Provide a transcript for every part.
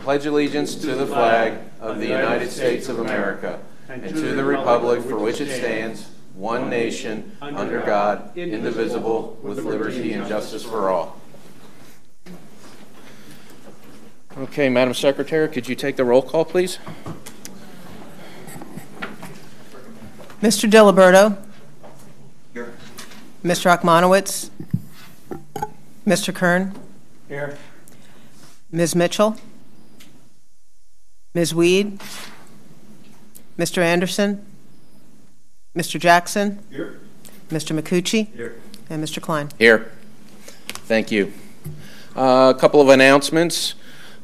pledge allegiance to the flag of the United States of America and to the republic for which it stands, one nation, under God, indivisible, with liberty and justice for all. Okay, Madam Secretary, could you take the roll call, please? Mr. Diliberto. Here. Mr. Akmanowitz. Mr. Kern. Here. Ms. Mitchell. Ms. Weed. Mr. Anderson. Mr. Jackson. Here. Mr. McCucci. Here. And Mr. Klein. Here. Thank you. A couple of announcements.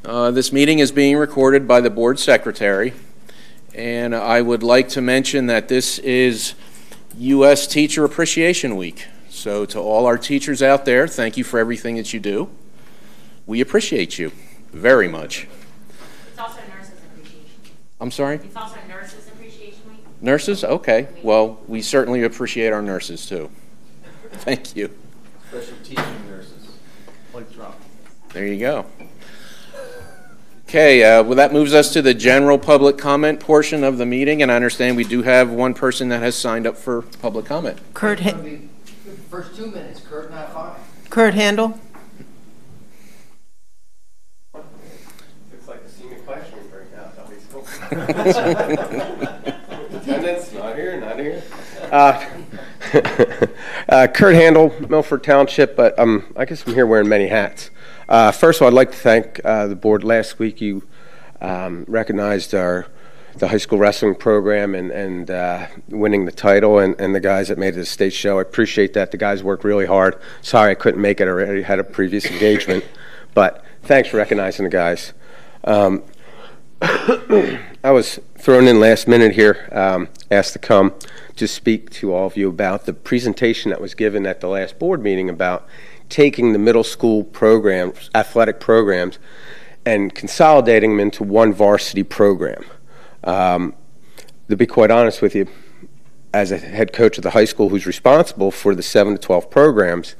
This meeting is being recorded by the board secretary, and I would like to mention that this is U.S. Teacher Appreciation Week. So to all our teachers out there, thank you for everything that you do. We appreciate you very much. It's also Nurses Appreciation Week. I'm sorry? It's also Nurses Appreciation Week. Nurses? Okay. Well, we certainly appreciate our nurses too. Thank you. Special teaching nurses. Like drop. There you go. Okay, well, that moves us to the general public comment portion of the meeting, and I understand we do have one person that has signed up for public comment. Kurt First 2 minutes, Kurt, not 5. Kurt Handel. Looks like a senior classroom right now at high school. Attendance, not here, not here. Kurt Handel, Milford Township, but I guess I'm here wearing many hats. First of all, I'd like to thank the board. Last week you recognized the high school wrestling program and winning the title and the guys that made it a state show. I appreciate that. The guys worked really hard. Sorry I couldn't make it. I already had a previous engagement. But thanks for recognizing the guys. I was thrown in last minute here, asked to come to speak to all of you about the presentation that was given at the last board meeting about taking the middle school programs, athletic programs, and consolidating them into one varsity program. To be quite honest with you, as a head coach of the high school who's responsible for the 7 to 12 programs,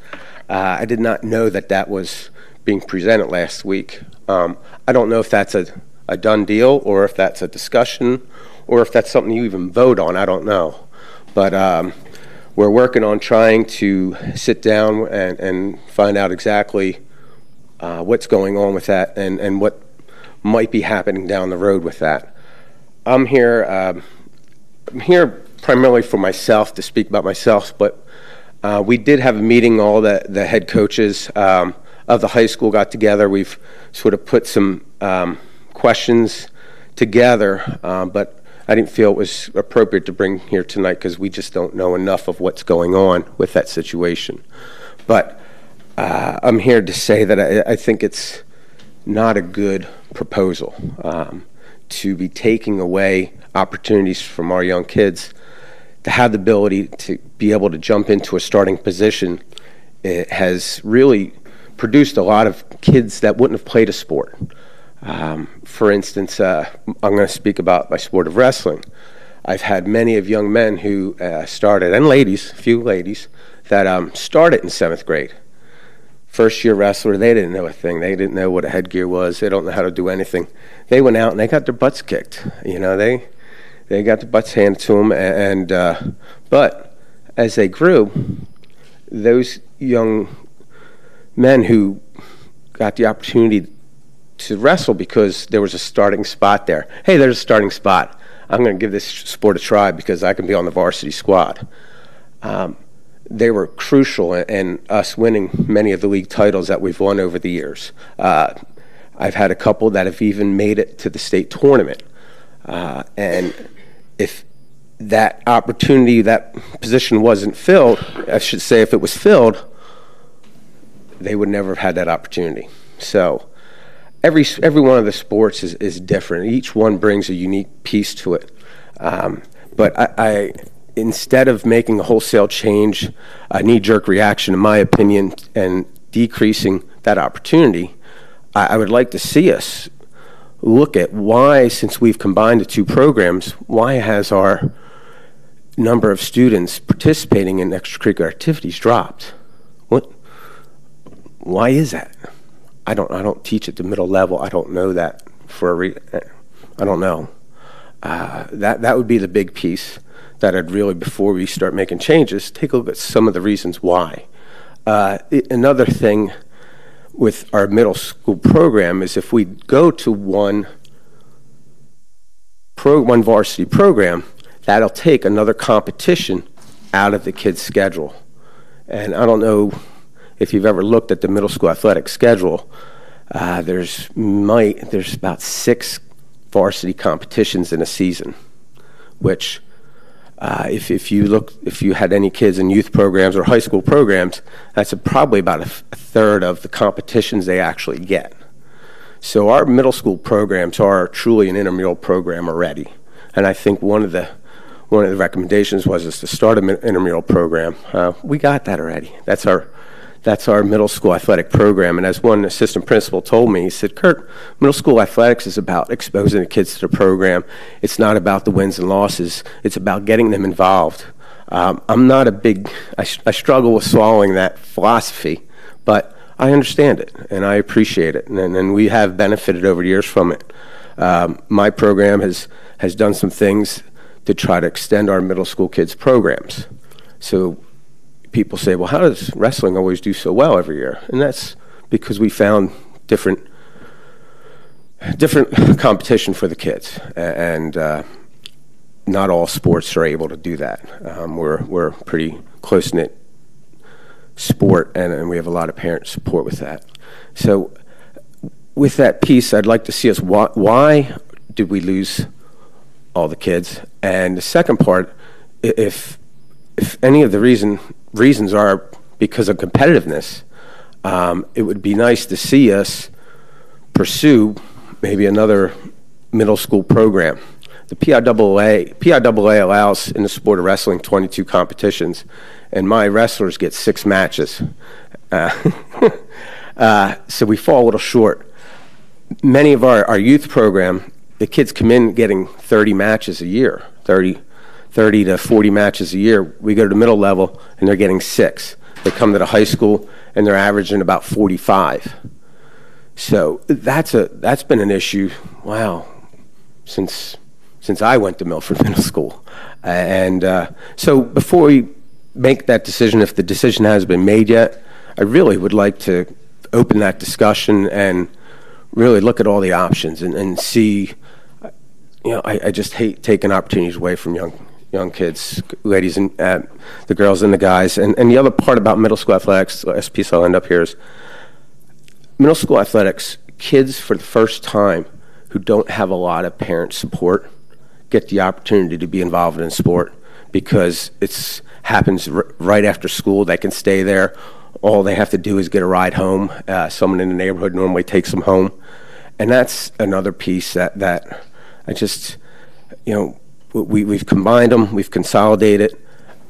I did not know that that was being presented last week. I don't know if that's a done deal or if that's a discussion or if that's something you even vote on. I don't know. But we're working on trying to sit down and find out exactly what's going on with that and what might be happening down the road with that. I'm here primarily for myself, to speak about myself, but we did have a meeting. All the head coaches of the high school got together. We've sort of put some questions together, but I didn't feel it was appropriate to bring here tonight because we just don't know enough of what's going on with that situation. But I'm here to say that I think it's not a good proposal to be taking away opportunities from our young kids to have the ability to be able to jump into a starting position. It has really produced a lot of kids that wouldn't have played a sport. For instance, I'm going to speak about my sport of wrestling. I've had many of young men who started, and ladies, a few ladies, that started in 7th grade. First year wrestler, they didn't know a thing. They didn't know what a headgear was. They don't know how to do anything. They went out and they got their butts kicked. You know, they got their butts handed to them. But as they grew, those young men who got the opportunity to wrestle because there was a starting spot there. Hey, there's a starting spot. I'm going to give this sport a try because I can be on the varsity squad. They were crucial in us winning many of the league titles that we've won over the years. I've had a couple that have even made it to the state tournament. And if that opportunity, that position wasn't filled, I should say if it was filled, they would never have had that opportunity. So every one of the sports is different. Each one brings a unique piece to it. But I instead of making a wholesale change, a knee-jerk reaction, in my opinion, and decreasing that opportunity, I would like to see us look at why, since we've combined the two programs, why has our number of students participating in extracurricular activities dropped? Why is that? I don't teach at the middle level. I don't know that for I don't know. That would be the big piece that I'd really, before we start making changes, take a look at some of the reasons why. Another thing with our middle school program is if we go to one varsity program, that'll take another competition out of the kids' schedule. And I don't know if you've ever looked at the middle school athletic schedule. There's about 6 varsity competitions in a season, which if you had any kids in youth programs or high school programs, that's probably about a third of the competitions they actually get. So our middle school programs are truly an intramural program already, and I think one of the recommendations was to start an intramural program. We got that already. That's our middle school athletic program. And as one assistant principal told me, he said, "Kurt, middle school athletics is about exposing the kids to the program. It's not about the wins and losses. It's about getting them involved." I'm not a big, I struggle with swallowing that philosophy, but I understand it and I appreciate it. And we have benefited over the years from it. My program has done some things to try to extend our middle school kids' programs. So people say, well, how does wrestling always do so well every year? And that's because we found different competition for the kids, and not all sports are able to do that. We're a pretty close-knit sport, and we have a lot of parent support with that. So with that piece, I'd like to see us, why did we lose all the kids? And the second part, if any of the reasons are because of competitiveness, it would be nice to see us pursue maybe another middle school program. The PIAA allows in the sport of wrestling 22 competitions, and my wrestlers get 6 matches. So we fall a little short. Many of our youth program, the kids come in getting 30 matches a year, 30 to 40 matches a year. We go to the middle level, and they're getting 6. They come to the high school, and they're averaging about 45. So that's been an issue, wow, since I went to Milford Middle School. And so before we make that decision, if the decision hasn't been made yet, I really would like to open that discussion and really look at all the options and see. I just hate taking opportunities away from young kids, ladies and the girls and the guys. And the other part about middle school athletics, the last piece I'll end up here, is middle school athletics, kids for the first time who don't have a lot of parent support get the opportunity to be involved in sport because it happens right after school. They can stay there. All they have to do is get a ride home. Someone in the neighborhood normally takes them home. And that's another piece that I just, we've combined them, we've consolidated.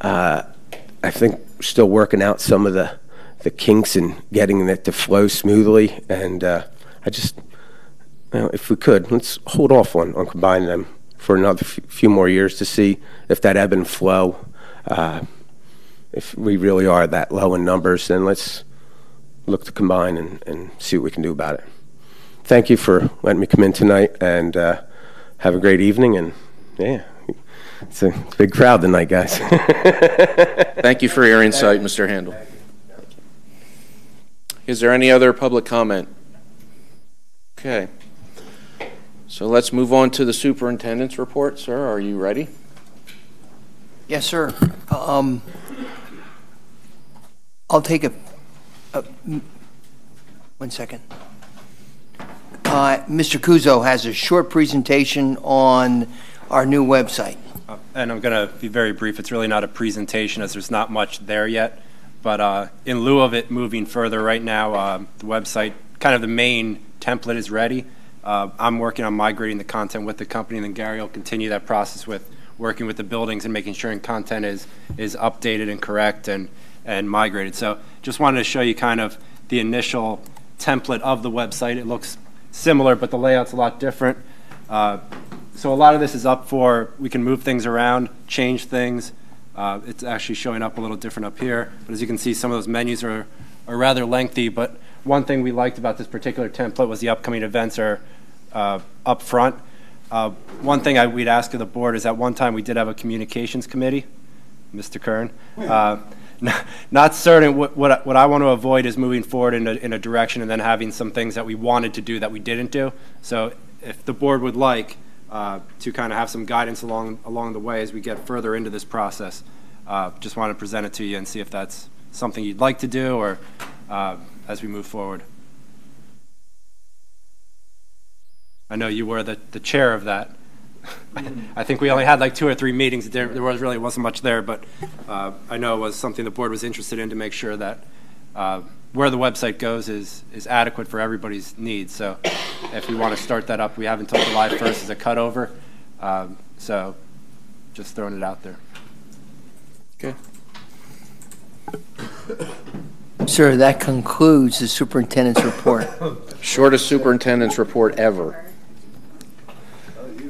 I think we're still working out some of the kinks in getting it to flow smoothly. And I just, if we could, let's hold off on combining them for another few more years to see if that ebb and flow, if we really are that low in numbers, then let's look to combine and see what we can do about it. Thank you for letting me come in tonight, and have a great evening. And yeah, it's a big crowd tonight, guys. Thank you for your insight, Mr. Handel. Is there any other public comment? Okay. So let's move on to the superintendent's report. Sir, are you ready? Yes, sir. I'll take one second. Mr. Kuzo has a short presentation on our new website. And I'm going to be very brief. It's really not a presentation as there's not much there yet. But in lieu of it moving further right now, the website, kind of the main template is ready. I'm working on migrating the content with the company, and then Gary will continue that process with working with the buildings and making sure content is updated and correct and migrated. So just wanted to show you kind of the initial template of the website. It looks similar, but the layout's a lot different. So a lot of this is up for, we can move things around, change things. It's actually showing up a little different up here. But as you can see, some of those menus are rather lengthy. But one thing we liked about this particular template was the upcoming events are up front. One thing we'd ask of the board is at one time we did have a communications committee, Mr. Kern. Not certain what I want to avoid is moving forward in a direction and then having some things that we wanted to do that we didn't do. So if the board would like to kind of have some guidance along the way as we get further into this process, just want to present it to you and see if that's something you'd like to do or as we move forward. I know you were the chair of that. I think we only had like 2 or 3 meetings. There really wasn't much there, but I know it was something the board was interested in to make sure that where the website goes is adequate for everybody's needs. So if we want to start that up, we have until July 1st as a cutover. So just throwing it out there. Okay. Sir, that concludes the superintendent's report. Shortest superintendent's report ever.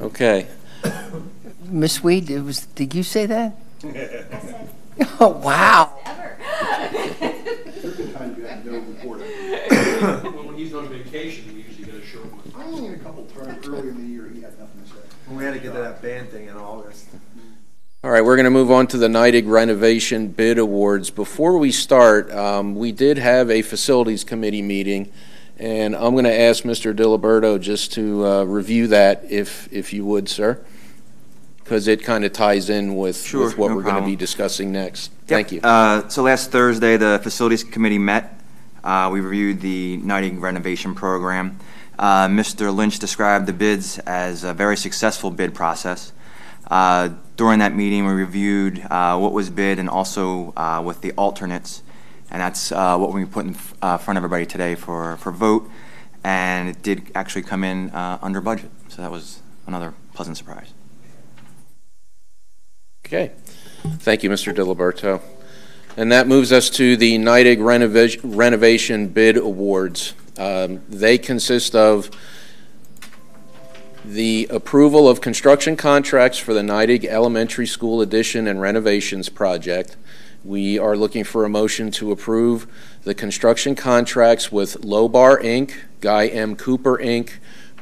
Okay. Ms. Weed, did you say that? Oh, wow. When he's on vacation, we usually get a short one. Only a couple times earlier in the year, he had nothing to say. We had to get to that band thing in August. All right, we're going to move on to the NIDIG renovation bid awards. Before we start, we did have a facilities committee meeting, and I'm going to ask Mr. Diliberto just to review that, if you would, sir, because it kind of ties in with what we're going to be discussing next. Thank you. So last Thursday, the facilities committee met. We reviewed the NIDIG renovation program. Mr. Lynch described the bids as a very successful bid process. During that meeting, we reviewed what was bid and also with the alternates, and that's what we put in front of everybody today for vote, and it did actually come in under budget, so that was another pleasant surprise. Okay. Thank you, Mr. Diliberto. And that moves us to the NIDIG renovation bid awards. They consist of the approval of construction contracts for the NIDIG Elementary School addition and renovations project. We are looking for a motion to approve the construction contracts with Lobar Inc., Guy M. Cooper Inc.,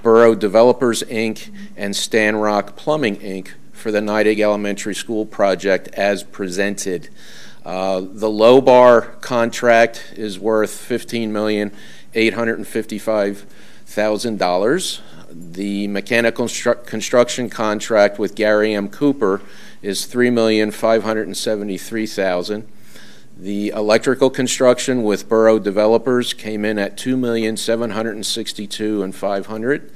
Borough Developers Inc., and Stanrock Plumbing Inc. for the NIDIG Elementary School project as presented. The Lobar contract is worth $15,855,000. The mechanical construction contract with Gary M. Cooper is $3,573,000. The electrical construction with Borough Developers came in at $2,762,500,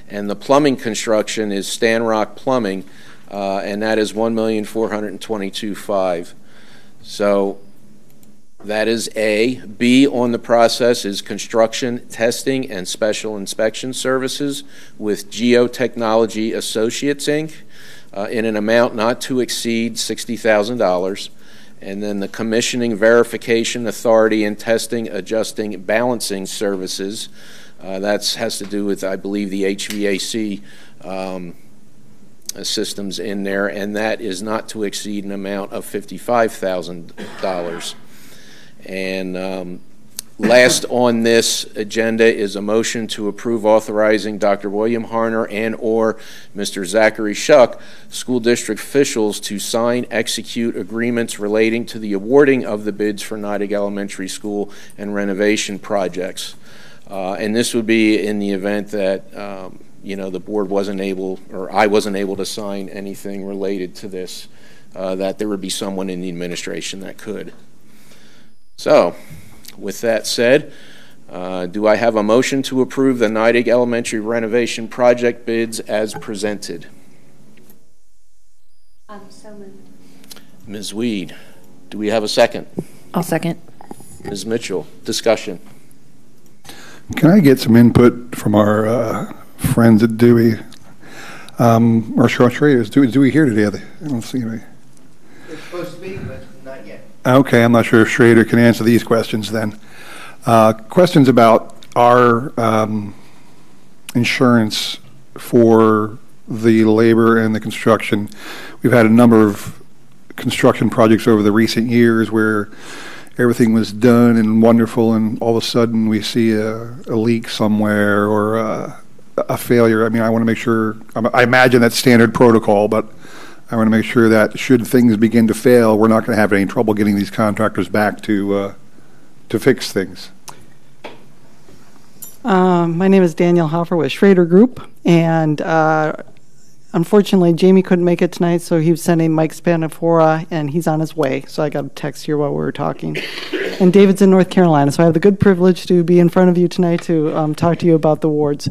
and the plumbing construction is Stanrock Plumbing, and that is $1,422,500. So that is A. B on the process is construction, testing, and special inspection services with Geotechnology Associates, Inc., in an amount not to exceed $60,000. And then the commissioning, verification, authority, and testing, adjusting, balancing services. That has to do with, I believe, the HVAC systems in there, and that is not to exceed an amount of $55,000. And last on this agenda is a motion to approve authorizing Dr. William Harner and or Mr. Zachary Shuck, school district officials, to sign, execute agreements relating to the awarding of the bids for NIDIG Elementary School and renovation projects. And this would be in the event that the board wasn't able, or I wasn't able to sign anything related to this, that there would be someone in the administration that could. So, with that said, do I have a motion to approve the NIDIG Elementary renovation project bids as presented? So moved. Ms. Weed, do we have a second? I'll second. Ms. Mitchell, discussion. Can I get some input from our friends at Dewey? Or Schrader, is Dewey here today? I don't see anybody. They're supposed to be, but not yet. Okay, I'm not sure if Schrader can answer these questions then. Questions about our insurance for the labor and the construction. We've had a number of construction projects over the recent years where everything was done and wonderful, and all of a sudden we see a leak somewhere or a failure, I mean, I want to make sure, I imagine that's standard protocol, but I want to make sure that should things begin to fail, we're not going to have any trouble getting these contractors back to fix things. My name is Danielle Hoffer with Schrader Group, and unfortunately, Jamie couldn't make it tonight, so he was sending Mike Spanafora, and he's on his way. So I got a text here while we were talking. And David's in North Carolina, so I have the good privilege to be in front of you tonight to talk to you about the wards.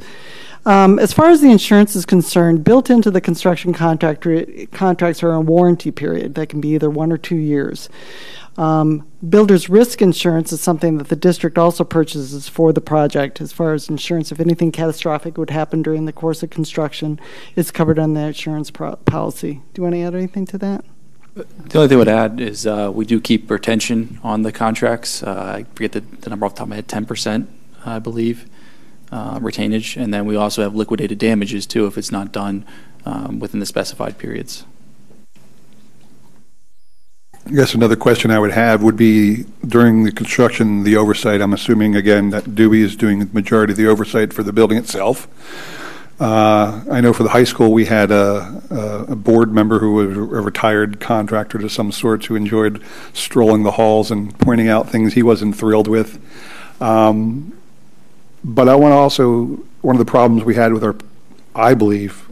As far as the insurance is concerned, built into the construction contracts are a warranty period that can be either 1 or 2 years. Builder's risk insurance is something that the district also purchases for the project. As far as insurance, if anything catastrophic would happen during the course of construction, it's covered on the insurance policy. Do you want to add anything to that? The only thing I would add is we do keep retention on the contracts. I forget the number off the top of my head, 10%, I believe, retainage. And then we also have liquidated damages, too, if it's not done within the specified periods. I guess another question I would have would be, during the construction, the oversight, I'm assuming, again, that Dewey is doing the majority of the oversight for the building itself. I know for the high school we had a board member who was a retired contractor to some sort who enjoyed strolling the halls and pointing out things he wasn't thrilled with. But I want to also, one of the problems we had with I believe,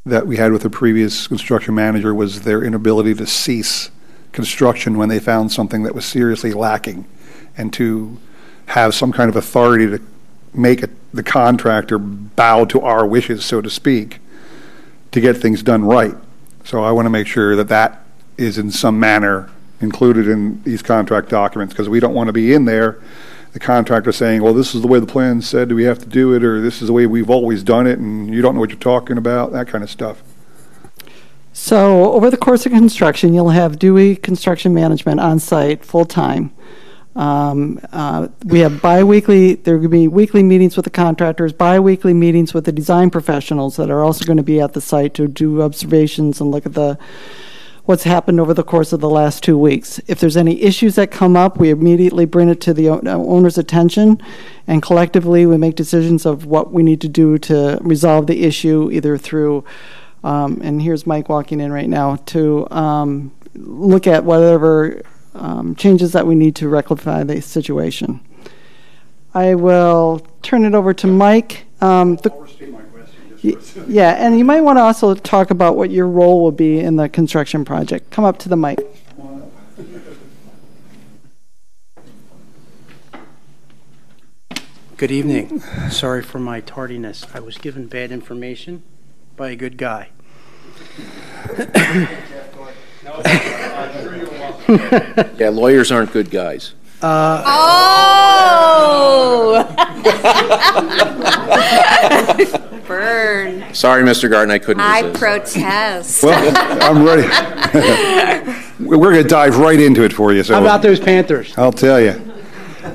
that we had with the previous construction manager was their inability to cease construction when they found something that was seriously lacking, and to have some kind of authority to make the contractor bow to our wishes, so to speak, to get things done right. So I want to make sure that that is in some manner included in these contract documents, because we don't want to be in there, the contractor saying, well, this is the way the plan said we have to do it, or this is the way we've always done it, and you don't know what you're talking about, that kind of stuff. So over the course of construction, you'll have Dewey Construction Management on site full-time. We have bi-weekly, there are going to be weekly meetings with the contractors, bi-weekly meetings with the design professionals that are also going to be at the site to do observations and look at what's happened over the course of the last 2 weeks. If there's any issues that come up, we immediately bring it to the owner's attention, and collectively we make decisions of what we need to do to resolve the issue, either through and here's Mike walking in right now, to look at whatever changes that we need to rectify the situation. I will turn it over to Mike. I'll restate my question. Yeah, and you might want to also talk about what your role will be in the construction project. Come up to the mic. Good evening. Sorry for my tardiness. I was given bad information by a good guy. Yeah, lawyers aren't good guys. Burn. Sorry, Mr. Garten, I couldn't I resist. protest. Well, I'm ready. We're going to dive right into it for you. So How about those Panthers? I'll tell you.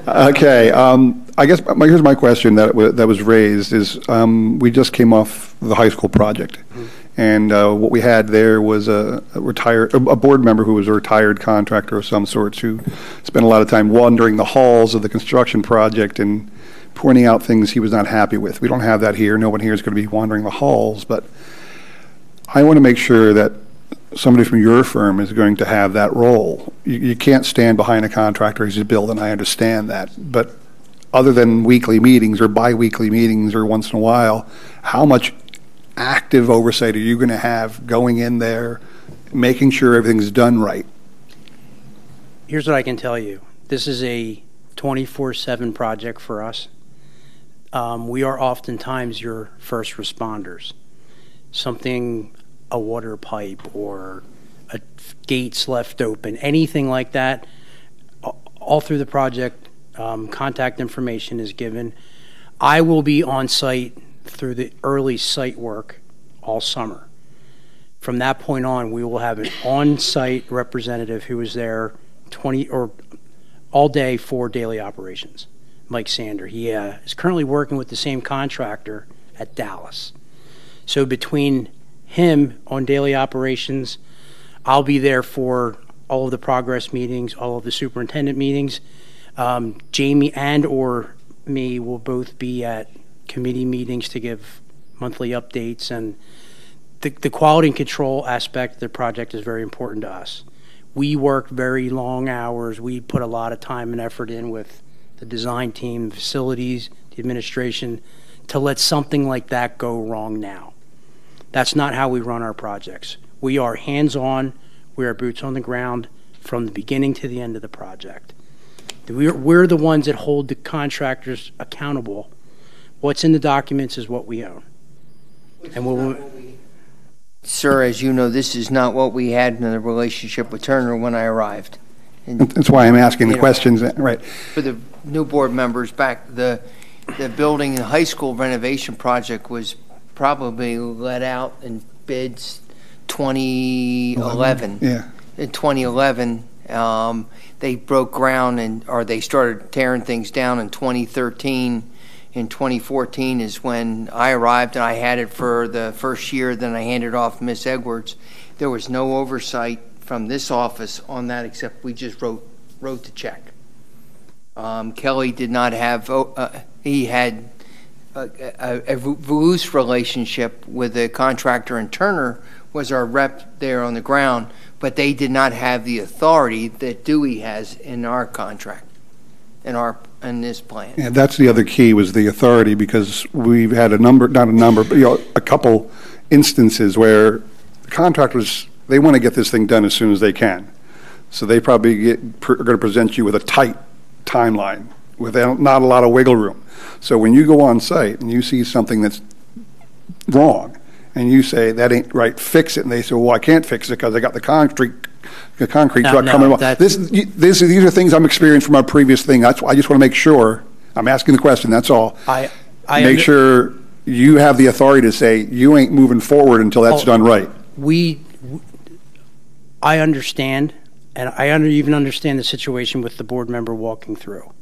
Okay. I guess here's my question that was raised is, we just came off the high school project. Mm-hmm. And what we had there was a board member who was a retired contractor of some sorts, who spent a lot of time wandering the halls of the construction project and pointing out things he was not happy with. We don't have that here. No one here is going to be wandering the halls, but I want to make sure that somebody from your firm is going to have that role. You can't stand behind a contractor as you build, and I understand that. But other than weekly meetings or bi-weekly meetings or once in a while, how much active oversight are you going to have going in there, making sure everything's done right? Here's what I can tell you. This is a 24/7 project for us. We are oftentimes your first responders. A water pipe or a gates left open, anything like that, all through the project, contact information is given. I will be on site through the early site work all summer. From that point on, we will have an on-site representative who is there all day for daily operations. Mike Sander. He is currently working with the same contractor at Dallas. So between him on daily operations, I'll be there for all of the progress meetings, all of the superintendent meetings. Jamie and or me will both be at committee meetings to give monthly updates, and the quality and control aspect of the project is very important to us. We work very long hours. We put a lot of time and effort in with the design team, the facilities, the administration, to let something like that go wrong now. That's not how we run our projects. We are hands-on. We are boots on the ground from the beginning to the end of the project. We're the ones that hold the contractors accountable. What's in the documents is what we own. Sir, as you know, this is not what we had in the relationship with Turner when I arrived. And, That's why I'm asking the questions, right? for the new board members back, the building and high school renovation project was probably let out in bids 2011. Yeah. In 2011, they broke ground or they started tearing things down in 2013. In 2014 is when I arrived, and I had it for the first year. Then I handed off Miss Edwards. There was no oversight from this office on that, except we just wrote the check. Kelly did not have. He had a loose relationship with the contractor, and Turner was our rep there on the ground, but they did not have the authority that Dewey has in our contract, in this plan. Yeah, that's the other key, was the authority, because we've had a couple instances where the contractors, they want to get this thing done as soon as they can. So they probably are going to present you with a tight timeline without not a lot of wiggle room. So when you go on site and you see something that's wrong, and you say, that ain't right, fix it, and they say, well, I can't fix it because I got the concrete truck coming along. These are things I'm experienced from our previous thing. That's why I just want to make sure, I'm asking the question, that's all. Make sure you have the authority to say, you ain't moving forward until that's done right. I understand, and I even understand the situation with the board member walking through.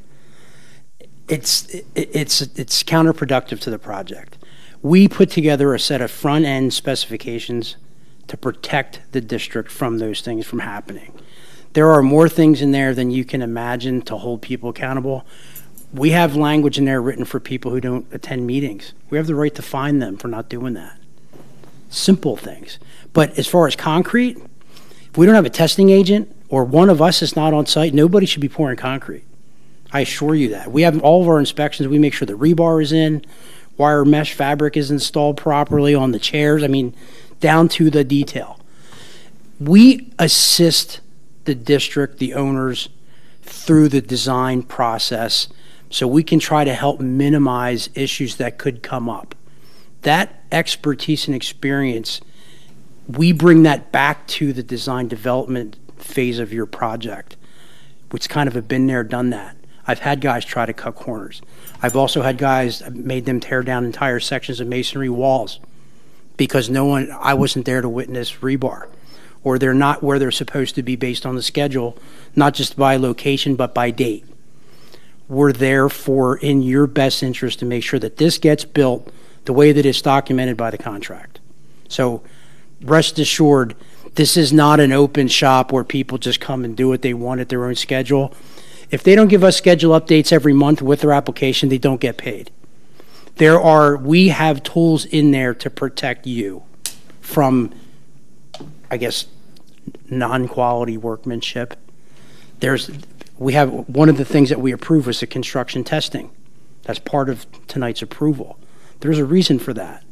It's counterproductive to the project. We put together a set of front-end specifications to protect the district from those things from happening. There are more things in there than you can imagine to hold people accountable. We have language in there written for people who don't attend meetings. We have the right to fine them for not doing that. Simple things. But as far as concrete, if we don't have a testing agent or one of us is not on site, nobody should be pouring concrete. I assure you that. We have all of our inspections. We make sure the rebar is in, wire mesh fabric is installed properly on the chairs. I mean, down to the detail. We assist the district, the owners, through the design process so we can try to help minimize issues that could come up. That expertise and experience, we bring that back to the design development phase of your project. It's kind of a been there, done that. I've had guys try to cut corners. I've also had guys, made them tear down entire sections of masonry walls because I wasn't there to witness rebar, or they're not where they're supposed to be based on the schedule, not just by location, but by date. We're there in your best interest to make sure that this gets built the way that it's documented by the contract. So rest assured, this is not an open shop where people just come and do what they want at their own schedule. If they don't give us schedule updates every month with their application, they don't get paid. We have tools in there to protect you from, I guess, non-quality workmanship. We have one of the things that we approve was the construction testing. That's part of tonight's approval. There's a reason for that.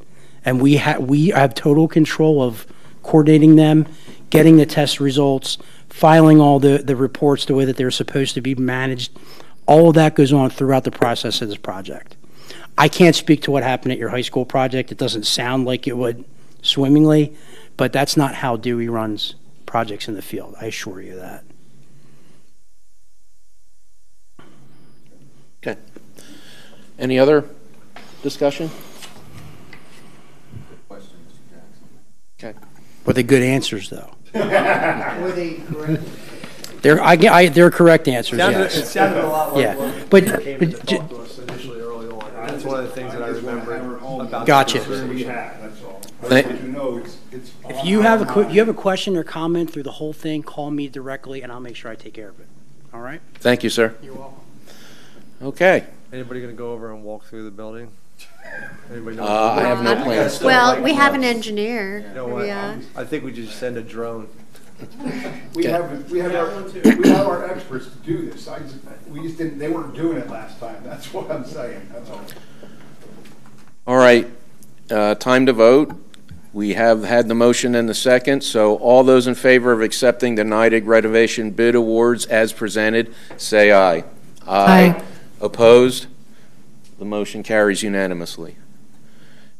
And we have total control of coordinating them, getting the test results, filing all the reports the way that they're supposed to be managed. All of that goes on throughout the process of this project. I can't speak to what happened at your high school project. It doesn't sound like it would swimmingly, but that's not how Dewey runs projects in the field. I assure you that. Okay. Any other discussion? Okay. Were they good answers, though? Were they correct? They're correct answers, yes. It sounded a lot like Yeah, what came to talk to us initially early on. That's one of the things that I remember about Gotcha. the conversation. If you have a question or comment through the whole thing, call me directly, and I'll make sure I take care of it. All right? Thank you, sir. You're welcome. Okay. Anybody going to go over and walk through the building? Anybody know? I have no plans. Well, we have an engineer. You know what? Yeah. I think we just send a drone. We have our experts to do this. We just didn't. They weren't doing it last time. That's what I'm saying. That's all. All right, time to vote. We have had the motion and the second, so all those in favor of accepting the NIDIG renovation bid awards as presented, say aye. Aye. Opposed? The motion carries unanimously.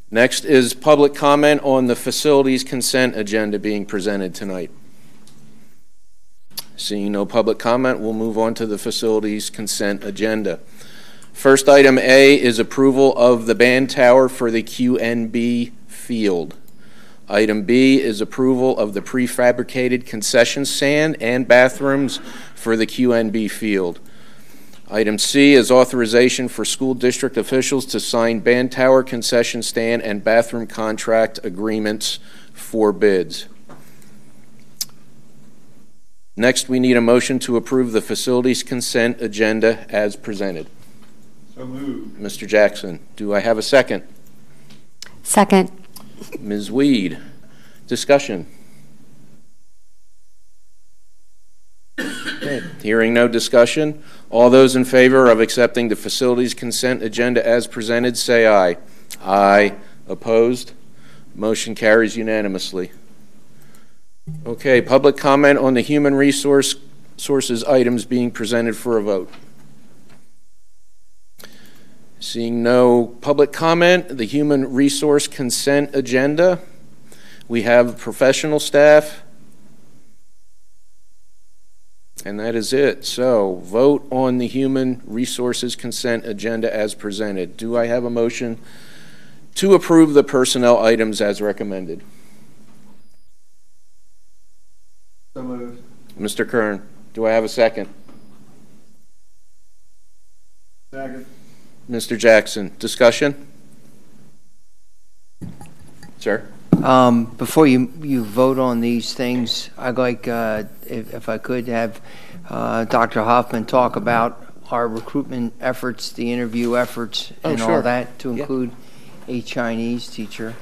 Next is public comment on the facilities consent agenda being presented tonight. Seeing no public comment, we'll move on to the facilities consent agenda. First item A is approval of the band tower for the QNB field. Item B is approval of the prefabricated concession stand and bathrooms for the QNB field. Item C is authorization for school district officials to sign band tower, concession stand, and bathroom contract agreements for bids. Next, we need a motion to approve the facilities consent agenda as presented. So moved. Mr. Jackson, do I have a second? Second. Ms. Weed, discussion. Okay. Hearing no discussion, all those in favor of accepting the facilities consent agenda as presented, say aye. Aye. Opposed? Motion carries unanimously. Okay, public comment on the human resources items being presented for a vote. Seeing no public comment, the human resource consent agenda. We have professional staff. And that is it. So, vote on the human resources consent agenda as presented. Do I have a motion to approve the personnel items as recommended? So moved. Mr. Kern, do I have a second? Second. Mr. Jackson, discussion? Sir? Before you vote on these things, I'd like, if I could, have Dr. Hoffman talk about our recruitment efforts, the interview efforts, and sure. all that, to include a Chinese teacher.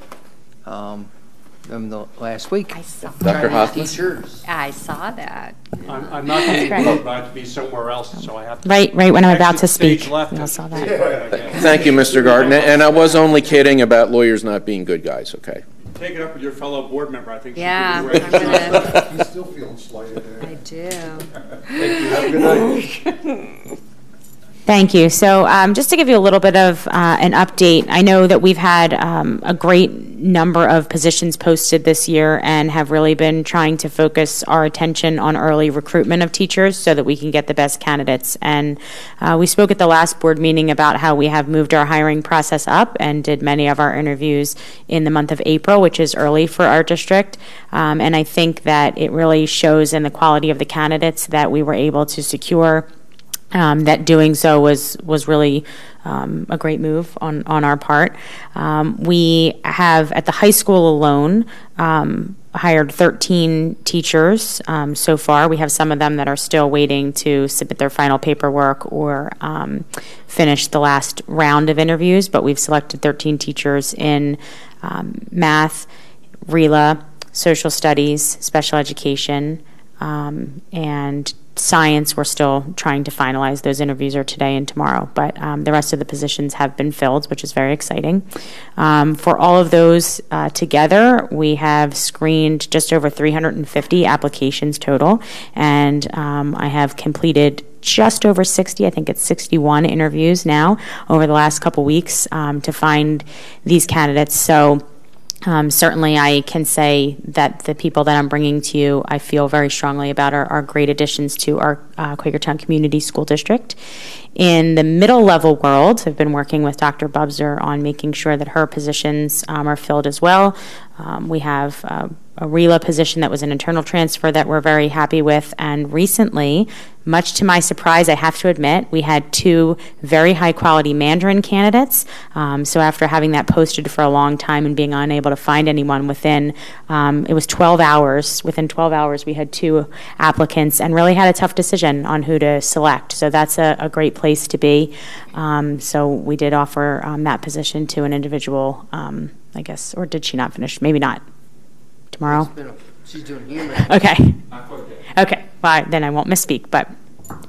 From the last week. I saw Dr. Hoffman? Teachers. I saw that. I'm not going to be about to be somewhere else, so I have to. Right when I'm about to speak. Stage left. We all saw that. Thank you, Mr. Gardner. And I was only kidding about lawyers not being good guys, okay? Take it up with your fellow board member. I think. Yeah, She could be right. He's still feeling slighted there. I do. Thank you. Have a good night. Thank you. So just to give you a little bit of an update, I know that we've had a great number of positions posted this year and have really been trying to focus our attention on early recruitment of teachers so that we can get the best candidates. And we spoke at the last board meeting about how we have moved our hiring process up and did many of our interviews in the month of April, which is early for our district. And I think that it really shows in the quality of the candidates that we were able to secure. That doing so was really a great move on our part. We have, at the high school alone, hired 13 teachers so far. We have some of them that are still waiting to submit their final paperwork or finish the last round of interviews, but we've selected 13 teachers in math, RELA, social studies, special education, and science. We're still trying to finalize. Those interviews are today and tomorrow, but the rest of the positions have been filled, which is very exciting. For all of those together, we have screened just over 350 applications total, and I have completed just over 60, I think it's 61 interviews now over the last couple weeks to find these candidates. So certainly I can say that the people that I'm bringing to you, I feel very strongly about are great additions to our Quakertown Community School District. In the middle level world, I've been working with Dr. Bubser on making sure that her positions are filled as well. We have a RELA position that was an internal transfer that we're very happy with. And recently, much to my surprise, I have to admit, we had 2 very high-quality Mandarin candidates. So after having that posted for a long time and being unable to find anyone within, it was 12 hours. Within 12 hours, we had 2 applicants and really had a tough decision on who to select. So that's a great place to be. So we did offer that position to an individual, I guess, or did she not finish? Maybe not. Tomorrow? She's doing human. Okay. Okay. Well, then I won't misspeak, but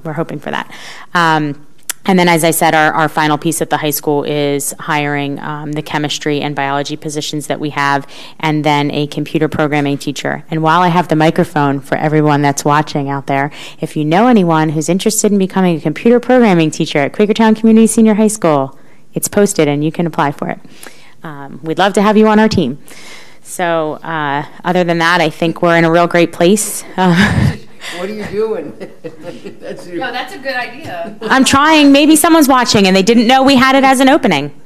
we're hoping for that. And then, as I said, our final piece at the high school is hiring the chemistry and biology positions that we have, and then a computer programming teacher. And while I have the microphone for everyone that's watching out there, if you know anyone who's interested in becoming a computer programming teacher at Quakertown Community Senior High School, it's posted and you can apply for it. We'd love to have you on our team. So other than that, I think we're in a real great place. What are you doing? No, that's a good idea. I'm trying. Maybe someone's watching and they didn't know we had it as an opening.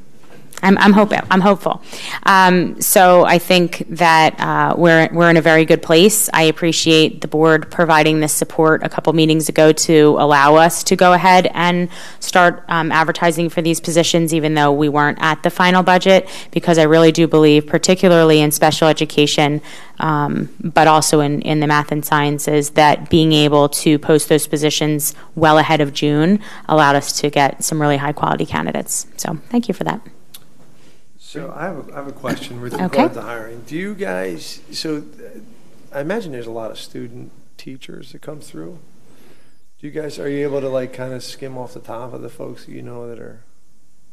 I'm hopeful. So I think that we're in a very good place. I appreciate the board providing this support a couple meetings ago to allow us to go ahead and start advertising for these positions, even though we weren't at the final budget, because I really do believe, particularly in special education, but also in the math and sciences, that being able to post those positions well ahead of June allowed us to get some really high quality candidates. So thank you for that. So I have a question with regard to hiring. Do you guys, I imagine there's a lot of student teachers that come through. Are you able to kind of skim off the top of the folks that you know that are?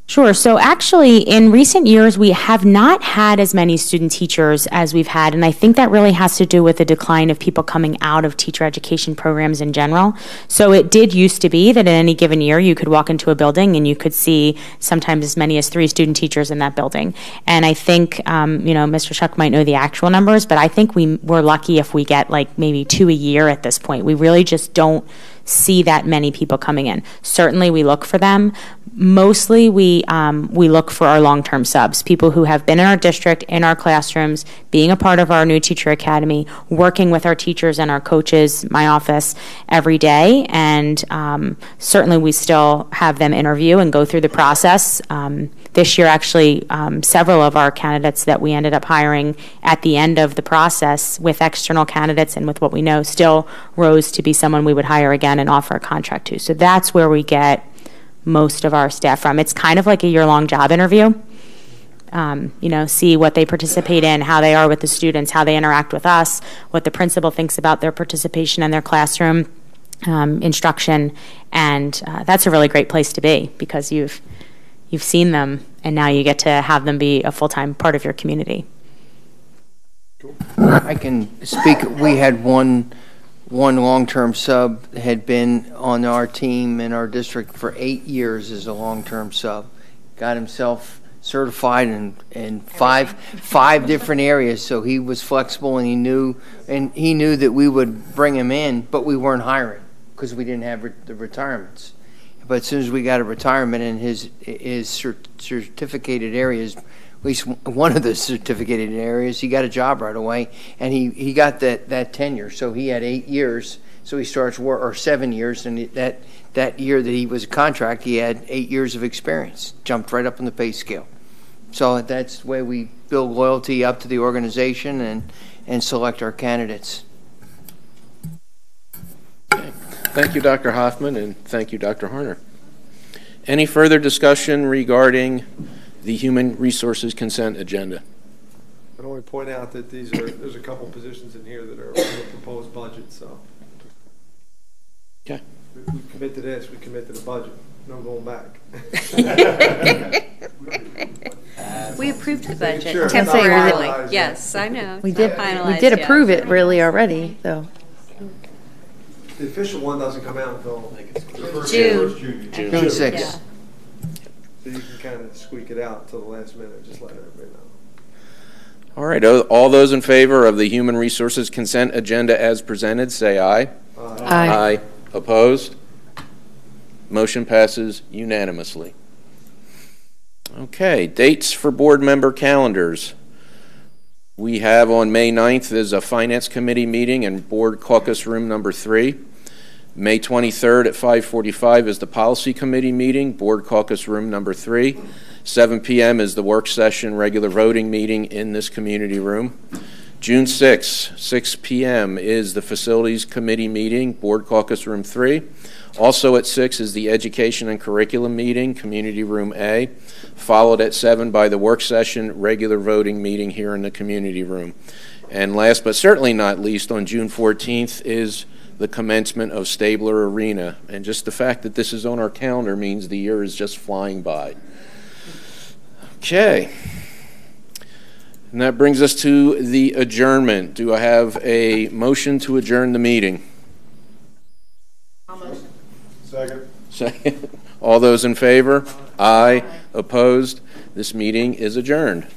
Sure. So actually, in recent years, we have not had as many student teachers as we've had, and I think that really has to do with the decline of people coming out of teacher education programs in general. So it did used to be that in any given year, you could walk into a building and you could see sometimes as many as 3 student teachers in that building. And I think, Mr. Shuck might know the actual numbers, but I think we're lucky if we get maybe 2 a year at this point. We really just don't see that many people coming in. Certainly we look for them. Mostly we look for our long-term subs, people who have been in our district, in our classrooms, being a part of our new teacher academy, working with our teachers and our coaches, my office, every day. And certainly we still have them interview and go through the process. This year, actually, several of our candidates that we ended up hiring at the end of the process with external candidates and with what we know still rose to be someone we would hire again and offer a contract to. So that's where we get most of our staff from. It's kind of like a year-long job interview. See what they participate in, how they are with the students, how they interact with us, what the principal thinks about their participation in their classroom instruction. And that's a really great place to be because you've seen them, and now you get to have them be a full-time part of your community. I can speak. We had one long-term sub had been on our team in our district for 8 years as a long-term sub. Got himself certified in five different areas, so he was flexible, and he knew that we would bring him in, but we weren't hiring because we didn't have the retirements. But as soon as we got a retirement in his certificated areas, at least one of the certificated areas, he got a job right away, and he got that tenure. So he had 8 years. So he starts work, or 7 years, and that year that he was a contract, he had 8 years of experience. Jumped right up on the pay scale. So that's the way we build loyalty up to the organization and select our candidates. Thank you, Dr. Hoffman, and thank you, Dr. Horner. Any further discussion regarding the Human Resources Consent Agenda? I'd only point out that there's a couple positions in here that are on the proposed budget, so. Okay. We commit to this, we commit to the budget. No going back. We approved the budget Sure. temporarily. Yes, I know. We did approve it really already, though. The official one doesn't come out until June. June 6th. Yeah. So you can kind of squeak it out until the last minute, just let everybody know. All right, all those in favor of the Human Resources Consent Agenda as presented, say aye. Aye. Opposed? Motion passes unanimously. Okay, dates for board member calendars. We have on May 9th is a Finance Committee meeting in Board Caucus Room number 3. May 23rd at 5:45 is the Policy Committee meeting, Board Caucus Room number 3. 7 p.m. is the work session, regular voting meeting in this community room. June 6th, 6 p.m. is the Facilities Committee meeting, Board Caucus Room 3. Also at 6 is the Education and Curriculum meeting, Community Room A, followed at 7 by the work session, regular voting meeting here in the Community Room. And last but certainly not least, on June 14th is the commencement of Stabler Arena. And just the fact that this is on our calendar means the year is just flying by. Okay. And that brings us to the adjournment. Do I have a motion to adjourn the meeting? I'll motion. Second. Second. All those in favor? Aye. Opposed? This meeting is adjourned.